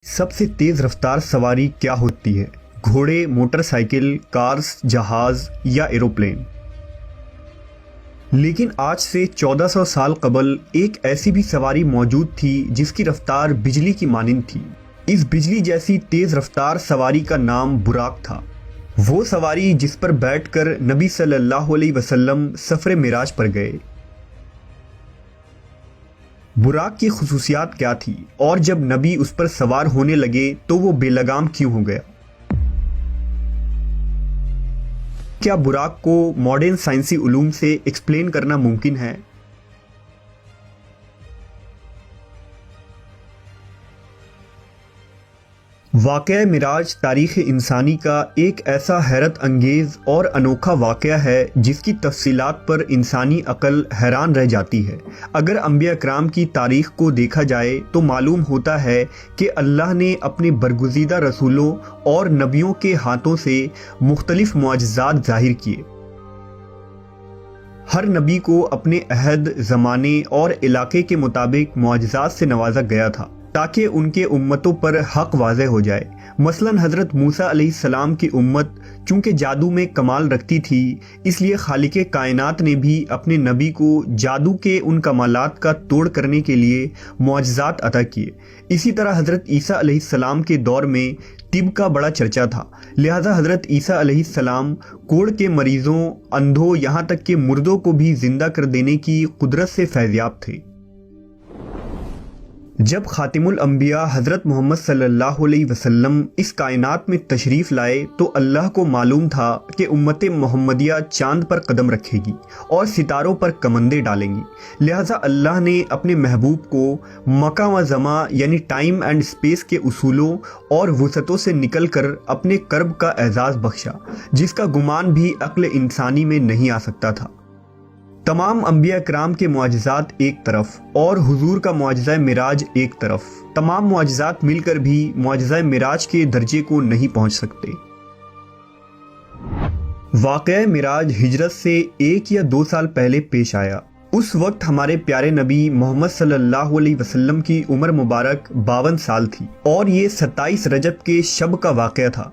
سب سے تیز رفتار سواری کیا ہوتی ہے؟ گھوڑے، موٹر سائیکل، کارز، جہاز یا ایروپلین؟ لیکن آج سے 1400 سال قبل ایک ایسی بھی سواری موجود تھی جس کی رفتار بجلی کی مانند تھی۔ اس بجلی جیسی تیز رفتار سواری کا نام براق تھا۔ وہ سواری جس پر بیٹھ کر نبی صلی اللہ علیہ وسلم سفر معراج پر گئے۔ براق کی خصوصیات کیا تھی اور جب نبی اس پر سوار ہونے لگے تو وہ بے لگام کیوں ہو گیا؟ کیا براق کو ماڈرن سائنسی علوم سے ایکسپلین کرنا ممکن ہے؟ واقعہ معراج تاریخ انسانی کا ایک ایسا حیرت انگیز اور انوکھا واقعہ ہے جس کی تفصیلات پر انسانی عقل حیران رہ جاتی ہے۔ اگر انبیاء کرام کی تاریخ کو دیکھا جائے تو معلوم ہوتا ہے کہ اللہ نے اپنے برگزیدہ رسولوں اور نبیوں کے ہاتھوں سے مختلف معجزات ظاہر کیے۔ ہر نبی کو اپنے عہد، زمانے اور علاقے کے مطابق معجزات سے نوازا گیا تھا تاکہ ان کے امتوں پر حق واضح ہو جائے۔ مثلا حضرت موسیٰ علیہ السلام کی امت چونکہ جادو میں کمال رکھتی تھی، اس لیے خالق کائنات نے بھی اپنے نبی کو جادو کے ان کمالات کا توڑ کرنے کے لیے معجزات عطا کیے۔ اسی طرح حضرت عیسیٰ علیہ السلام کے دور میں طب کا بڑا چرچا تھا، لہذا حضرت عیسیٰ علیہ السلام کوڑ کے مریضوں، اندھوں، یہاں تک کہ مردوں کو بھی زندہ کر دینے کی قدرت سے فیضیاب تھے۔ جب خاتم الانبیاء حضرت محمد صلی اللہ علیہ وسلم اس کائنات میں تشریف لائے تو اللہ کو معلوم تھا کہ امت محمدیہ چاند پر قدم رکھے گی اور ستاروں پر کمندیں ڈالیں گی، لہذا اللہ نے اپنے محبوب کو مکان و زمان یعنی ٹائم اینڈ اسپیس کے اصولوں اور وسعتوں سے نکل کر اپنے کرب کا اعزاز بخشا جس کا گمان بھی عقل انسانی میں نہیں آ سکتا تھا۔ تمام انبیاء کرام کے معجزات ایک طرف اور حضور کا معجزہ معراج ایک طرف، تمام معجزات مل کر بھی معجزہ معراج کے درجے کو نہیں پہنچ سکتے۔ واقعہ معراج ہجرت سے 1 یا 2 سال پہلے پیش آیا۔ اس وقت ہمارے پیارے نبی محمد صلی اللہ علیہ وسلم کی عمر مبارک 52 سال تھی اور یہ 27 رجب کے شب کا واقعہ تھا۔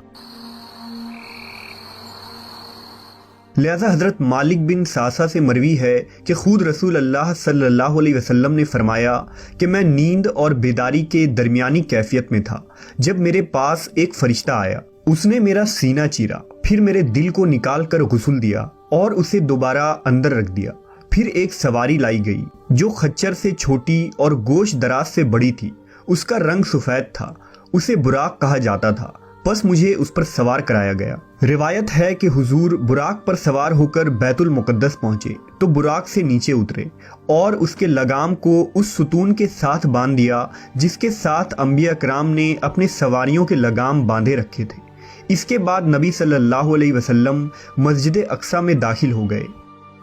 لہذا حضرت مالک بن ساسا سے مروی ہے کہ خود رسول اللہ صلی اللہ علیہ وسلم نے فرمایا کہ میں نیند اور بیداری کے درمیانی کیفیت میں تھا جب میرے پاس ایک فرشتہ آیا۔ اس نے میرا سینہ چیرا، پھر میرے دل کو نکال کر غسل دیا اور اسے دوبارہ اندر رکھ دیا۔ پھر ایک سواری لائی گئی جو خچر سے چھوٹی اور گوش دراز سے بڑی تھی، اس کا رنگ سفید تھا، اسے براق کہا جاتا تھا، پس مجھے اس پر سوار کرایا گیا۔ روایت ہے کہ حضور براق پر سوار ہو کر بیت المقدس پہنچے تو براق سے نیچے اترے اور اس کے لگام کو اس ستون کے ساتھ باندھ دیا جس کے ساتھ انبیاء کرام نے اپنے سواریوں کے لگام باندھے رکھے تھے۔ اس کے بعد نبی صلی اللہ علیہ وسلم مسجد اقصیٰ میں داخل ہو گئے۔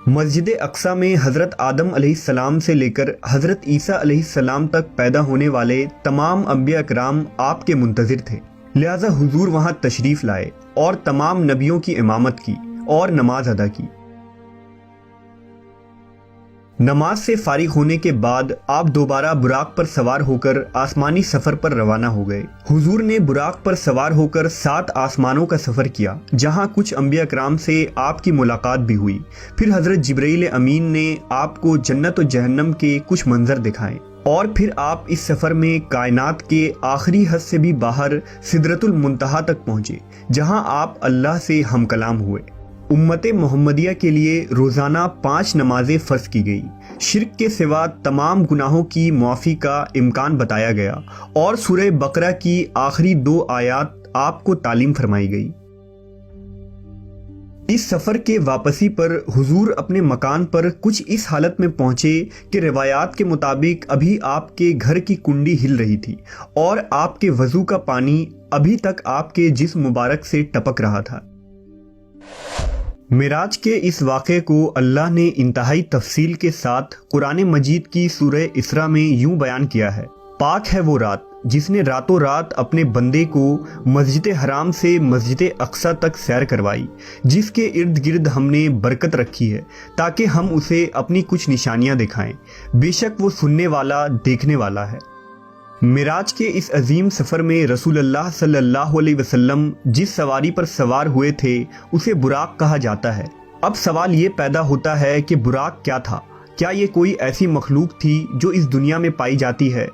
مسجد اقصیٰ میں حضرت آدم علیہ السلام سے لے کر حضرت عیسیٰ علیہ السلام تک پیدا ہونے والے تمام انبیاء کرام آپ کے منتظر تھے، لہذا حضور وہاں تشریف لائے اور تمام نبیوں کی امامت کی اور نماز ادا کی۔ نماز سے فارغ ہونے کے بعد آپ دوبارہ براق پر سوار ہو کر آسمانی سفر پر روانہ ہو گئے۔ حضور نے براق پر سوار ہو کر 7 آسمانوں کا سفر کیا جہاں کچھ انبیاء کرام سے آپ کی ملاقات بھی ہوئی۔ پھر حضرت جبرائیل امین نے آپ کو جنت و جہنم کے کچھ منظر دکھائے اور پھر آپ اس سفر میں کائنات کے آخری حد سے بھی باہر سدرۃ المنتہا تک پہنچے جہاں آپ اللہ سے ہم کلام ہوئے۔ امت محمدیہ کے لیے روزانہ 5 نمازیں فرض کی گئی، شرک کے سوا تمام گناہوں کی معافی کا امکان بتایا گیا اور سورہ بقرہ کی آخری 2 آیات آپ کو تعلیم فرمائی گئی۔ اس سفر کے واپسی پر حضور اپنے مکان پر کچھ اس حالت میں پہنچے کہ روایات کے مطابق ابھی آپ کے گھر کی کنڈی ہل رہی تھی اور آپ کے وضو کا پانی ابھی تک آپ کے جسم مبارک سے ٹپک رہا تھا۔ معراج کے اس واقعے کو اللہ نے انتہائی تفصیل کے ساتھ قرآن مجید کی سورہ اسراء میں یوں بیان کیا ہے: پاک ہے وہ رات جس نے راتوں رات اپنے بندے کو مسجد حرام سے مسجد اقصیٰ تک سیر کروائی، جس کے ارد گرد ہم نے برکت رکھی ہے تاکہ ہم اسے اپنی کچھ نشانیاں دکھائیں، بے شک وہ سننے والا دیکھنے والا ہے۔ معراج کے اس عظیم سفر میں رسول اللہ صلی اللہ علیہ وسلم جس سواری پر سوار ہوئے تھے اسے براق کہا جاتا ہے۔ اب سوال یہ پیدا ہوتا ہے کہ براق کیا تھا؟ کیا یہ کوئی ایسی مخلوق تھی جو اس دنیا میں پائی جاتی ہے؟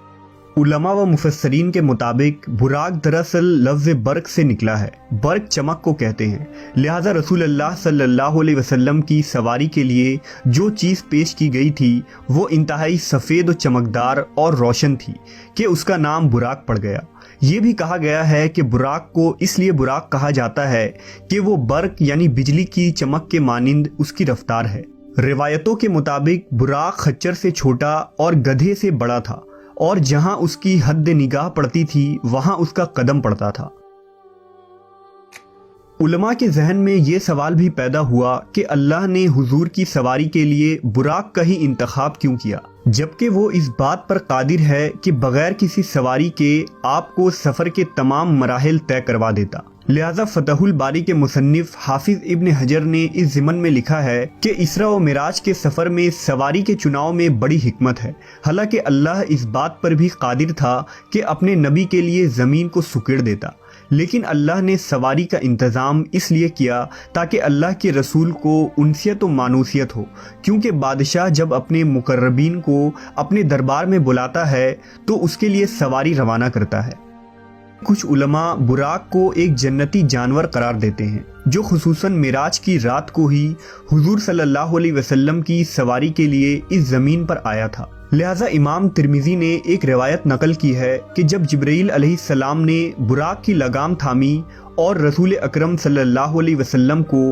علماء و مفسرین کے مطابق براق دراصل لفظ برق سے نکلا ہے۔ برق چمک کو کہتے ہیں، لہٰذا رسول اللہ صلی اللہ علیہ وسلم کی سواری کے لیے جو چیز پیش کی گئی تھی وہ انتہائی سفید و چمکدار اور روشن تھی کہ اس کا نام براق پڑ گیا۔ یہ بھی کہا گیا ہے کہ براق کو اس لیے براق کہا جاتا ہے کہ وہ برق یعنی بجلی کی چمک کے مانند اس کی رفتار ہے۔ روایتوں کے مطابق براق خچر سے چھوٹا اور گدھے سے بڑا تھا، اور جہاں اس کی حد نگاہ پڑتی تھی وہاں اس کا قدم پڑتا تھا۔ علماء کے ذہن میں یہ سوال بھی پیدا ہوا کہ اللہ نے حضور کی سواری کے لیے براق کا ہی انتخاب کیوں کیا، جبکہ وہ اس بات پر قادر ہے کہ بغیر کسی سواری کے آپ کو سفر کے تمام مراحل طے کروا دیتا۔ لہذا فتح الباری کے مصنف حافظ ابن حجر نے اس ضمن میں لکھا ہے کہ اسراء و معراج کے سفر میں سواری کے چناؤ میں بڑی حکمت ہے، حالانکہ اللہ اس بات پر بھی قادر تھا کہ اپنے نبی کے لیے زمین کو سکیڑ دیتا، لیکن اللہ نے سواری کا انتظام اس لیے کیا تاکہ اللہ کے رسول کو انسیت و مانوسیت ہو، کیونکہ بادشاہ جب اپنے مقربین کو اپنے دربار میں بلاتا ہے تو اس کے لیے سواری روانہ کرتا ہے۔ کچھ علماء براق کو ایک جنتی جانور قرار دیتے ہیں جو خصوصاً معراج کی رات کو ہی حضور صلی اللہ علیہ وسلم کی سواری کے لیے اس زمین پر آیا تھا۔ لہٰذا امام ترمذی نے ایک روایت نقل کی ہے کہ جب جبرائیل علیہ السلام نے براق کی لگام تھامی اور رسول اکرم صلی اللہ علیہ وسلم کو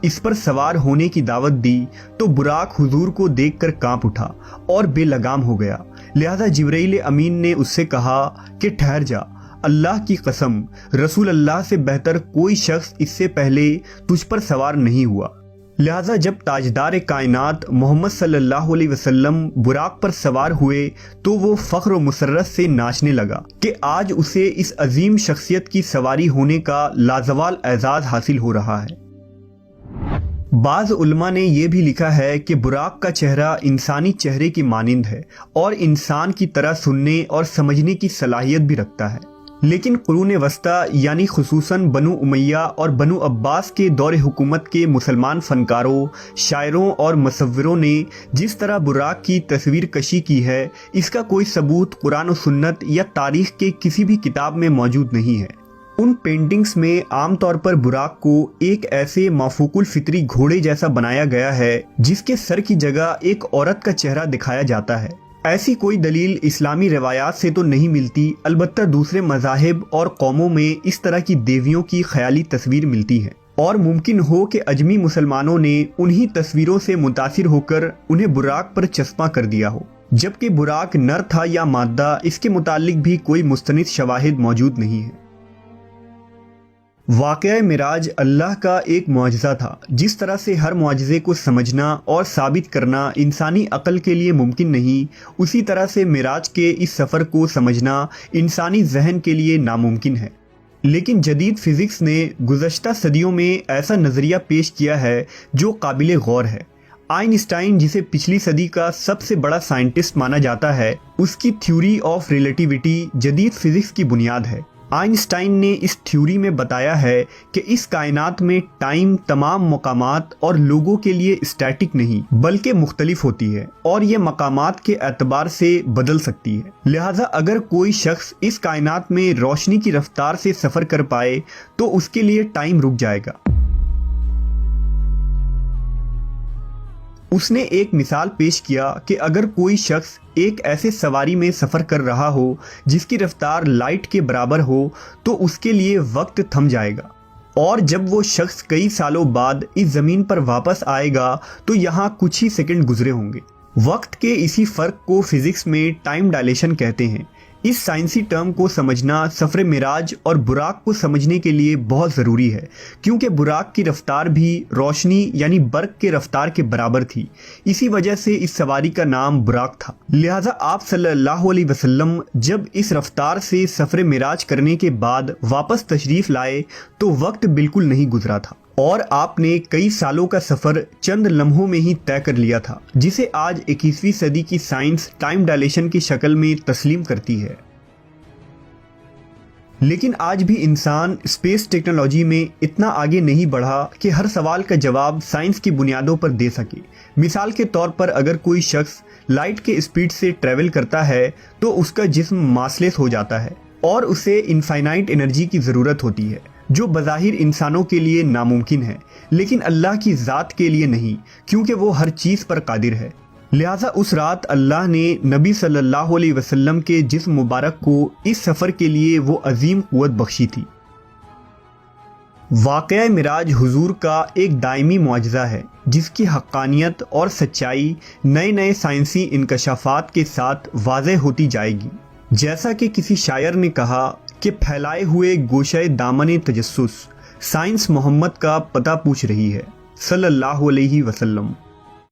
اس پر سوار ہونے کی دعوت دی تو براق حضور کو دیکھ کر کانپ اٹھا اور بے لگام ہو گیا۔ لہٰذا جبرائیل امین نے اس سے کہا کہ ٹھہر جا، اللہ کی قسم رسول اللہ سے بہتر کوئی شخص اس سے پہلے تجھ پر سوار نہیں ہوا۔ لہٰذا جب تاجدار کائنات محمد صلی اللہ علیہ وسلم براق پر سوار ہوئے تو وہ فخر و مسرت سے ناچنے لگا کہ آج اسے اس عظیم شخصیت کی سواری ہونے کا لازوال اعزاز حاصل ہو رہا ہے۔ بعض علماء نے یہ بھی لکھا ہے کہ براق کا چہرہ انسانی چہرے کی مانند ہے اور انسان کی طرح سننے اور سمجھنے کی صلاحیت بھی رکھتا ہے، لیکن قرون وسطیٰ یعنی خصوصاً بنو امیہ اور بنو عباس کے دور حکومت کے مسلمان فنکاروں، شاعروں اور مصوروں نے جس طرح براق کی تصویر کشی کی ہے اس کا کوئی ثبوت قرآن و سنت یا تاریخ کے کسی بھی کتاب میں موجود نہیں ہے۔ ان پینٹنگز میں عام طور پر براق کو ایک ایسے مافوق الفطری گھوڑے جیسا بنایا گیا ہے جس کے سر کی جگہ ایک عورت کا چہرہ دکھایا جاتا ہے۔ ایسی کوئی دلیل اسلامی روایات سے تو نہیں ملتی، البتہ دوسرے مذاہب اور قوموں میں اس طرح کی دیویوں کی خیالی تصویر ملتی ہے، اور ممکن ہو کہ اجمی مسلمانوں نے انہی تصویروں سے متاثر ہو کر انہیں براق پر چسپاں کر دیا ہو، جبکہ براق نر تھا یا مادہ اس کے متعلق بھی کوئی مستند شواہد موجود نہیں ہے۔ واقعہ معراج اللہ کا ایک معجزہ تھا۔ جس طرح سے ہر معجزے کو سمجھنا اور ثابت کرنا انسانی عقل کے لیے ممکن نہیں، اسی طرح سے معراج کے اس سفر کو سمجھنا انسانی ذہن کے لیے ناممکن ہے۔ لیکن جدید فزکس نے گزشتہ صدیوں میں ایسا نظریہ پیش کیا ہے جو قابل غور ہے۔ آئنسٹائن، جسے پچھلی صدی کا سب سے بڑا سائنٹسٹ مانا جاتا ہے، اس کی تھیوری آف ریلیٹیوٹی جدید فزکس کی بنیاد ہے۔ آئنسٹائن نے اس تھیوری میں بتایا ہے کہ اس کائنات میں ٹائم تمام مقامات اور لوگوں کے لیے اسٹیٹک نہیں بلکہ مختلف ہوتی ہے، اور یہ مقامات کے اعتبار سے بدل سکتی ہے۔ لہٰذا اگر کوئی شخص اس کائنات میں روشنی کی رفتار سے سفر کر پائے تو اس کے لیے ٹائم رک جائے گا۔ اس نے ایک مثال پیش کیا کہ اگر کوئی شخص ایک ایسے سواری میں سفر کر رہا ہو جس کی رفتار لائٹ کے برابر ہو تو اس کے لیے وقت تھم جائے گا، اور جب وہ شخص کئی سالوں بعد اس زمین پر واپس آئے گا تو یہاں کچھ ہی سیکنڈ گزرے ہوں گے۔ وقت کے اسی فرق کو فزکس میں ٹائم ڈائلیشن کہتے ہیں۔ اس سائنسی ٹرم کو سمجھنا سفر معراج اور براق کو سمجھنے کے لیے بہت ضروری ہے، کیونکہ براق کی رفتار بھی روشنی یعنی برق کے رفتار کے برابر تھی، اسی وجہ سے اس سواری کا نام براق تھا۔ لہٰذا آپ صلی اللہ علیہ وسلم جب اس رفتار سے سفر معراج کرنے کے بعد واپس تشریف لائے تو وقت بالکل نہیں گزرا تھا، اور آپ نے کئی سالوں کا سفر چند لمحوں میں ہی طے کر لیا تھا، جسے آج 21ویں صدی کی سائنس ٹائم ڈائلیشن کی شکل میں تسلیم کرتی ہے۔ لیکن آج بھی انسان اسپیس ٹیکنالوجی میں اتنا آگے نہیں بڑھا کہ ہر سوال کا جواب سائنس کی بنیادوں پر دے سکے۔ مثال کے طور پر اگر کوئی شخص لائٹ کے اسپیڈ سے ٹریول کرتا ہے تو اس کا جسم ماسلیس ہو جاتا ہے اور اسے انفائنائٹ انرجی کی ضرورت ہوتی ہے، جو بظاہر انسانوں کے لیے ناممکن ہے، لیکن اللہ کی ذات کے لیے نہیں، کیونکہ وہ ہر چیز پر قادر ہے۔ لہٰذا اس رات اللہ نے نبی صلی اللہ علیہ وسلم کے جسم مبارک کو اس سفر کے لیے وہ عظیم قوت بخشی تھی۔ واقعہ معراج حضور کا ایک دائمی معجزہ ہے جس کی حقانیت اور سچائی نئے نئے سائنسی انکشافات کے ساتھ واضح ہوتی جائے گی۔ جیسا کہ کسی شاعر نے کہا کہ پھیلائے ہوئے گوشۂ دامن تجسس، سائنس محمد کا پتہ پوچھ رہی ہے، صلی اللہ علیہ وسلم۔